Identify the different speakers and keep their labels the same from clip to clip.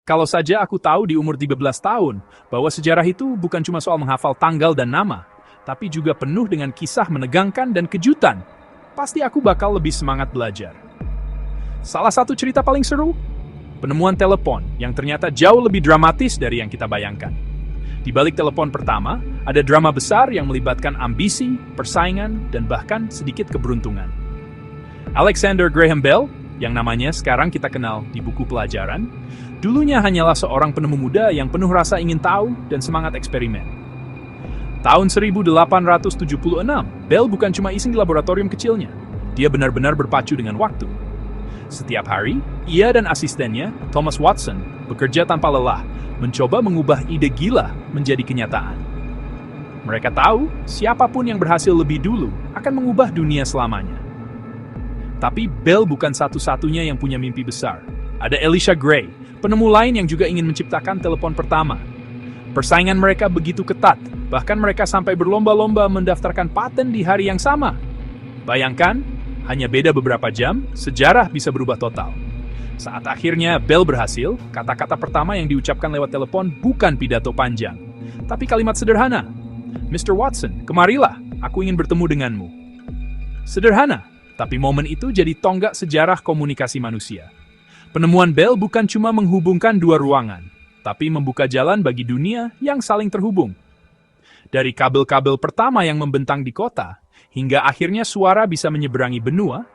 Speaker 1: Kalau saja aku tahu di umur 13 tahun bahwa sejarah itu bukan cuma soal menghafal tanggal dan nama, tapi juga penuh dengan kisah menegangkan dan kejutan, pasti aku bakal lebih semangat belajar. Salah satu cerita paling seru? Penemuan telepon yang ternyata jauh lebih dramatis dari yang kita bayangkan. Di balik telepon pertama, ada drama besar yang melibatkan ambisi, persaingan, dan bahkan sedikit keberuntungan. Alexander Graham Bell, yang namanya sekarang kita kenal di buku pelajaran, dulunya hanyalah seorang penemu muda yang penuh rasa ingin tahu dan semangat eksperimen. Tahun 1876, Bell bukan cuma iseng di laboratorium kecilnya. Dia benar-benar berpacu dengan waktu. Setiap hari, ia dan asistennya, Thomas Watson, bekerja tanpa lelah, mencoba mengubah ide gila menjadi kenyataan. Mereka tahu, siapapun yang berhasil lebih dulu akan mengubah dunia selamanya. Tapi Bell bukan satu-satunya yang punya mimpi besar. Ada Elisha Gray, penemu lain yang juga ingin menciptakan telepon pertama. Persaingan mereka begitu ketat, bahkan mereka sampai berlomba-lomba mendaftarkan paten di hari yang sama. Bayangkan, hanya beda beberapa jam, sejarah bisa berubah total. Saat akhirnya Bell berhasil, kata-kata pertama yang diucapkan lewat telepon bukan pidato panjang, tapi kalimat sederhana. Mr. Watson, kemarilah, aku ingin bertemu denganmu. Sederhana, tapi momen itu jadi tonggak sejarah komunikasi manusia. Penemuan Bell bukan cuma menghubungkan dua ruangan, tapi membuka jalan bagi dunia yang saling terhubung. Dari kabel-kabel pertama yang membentang di kota, hingga akhirnya suara bisa menyeberangi benua,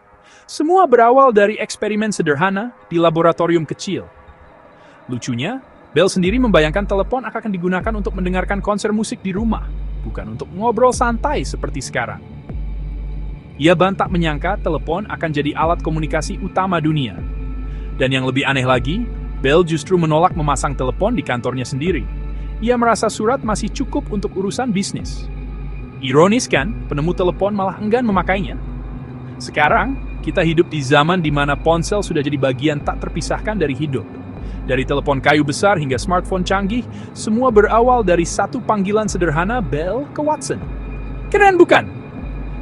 Speaker 1: semua berawal dari eksperimen sederhana di laboratorium kecil. Lucunya, Bell sendiri membayangkan telepon akan digunakan untuk mendengarkan konser musik di rumah, bukan untuk ngobrol santai seperti sekarang. Ia tak menyangka telepon akan jadi alat komunikasi utama dunia. Dan yang lebih aneh lagi, Bell justru menolak memasang telepon di kantornya sendiri. Ia merasa surat masih cukup untuk urusan bisnis. Ironis kan, penemu telepon malah enggan memakainya. Sekarang, kita hidup di zaman di mana ponsel sudah jadi bagian tak terpisahkan dari hidup. Dari telepon kayu besar hingga smartphone canggih, semua berawal dari satu panggilan sederhana Bell ke Watson. Keren bukan?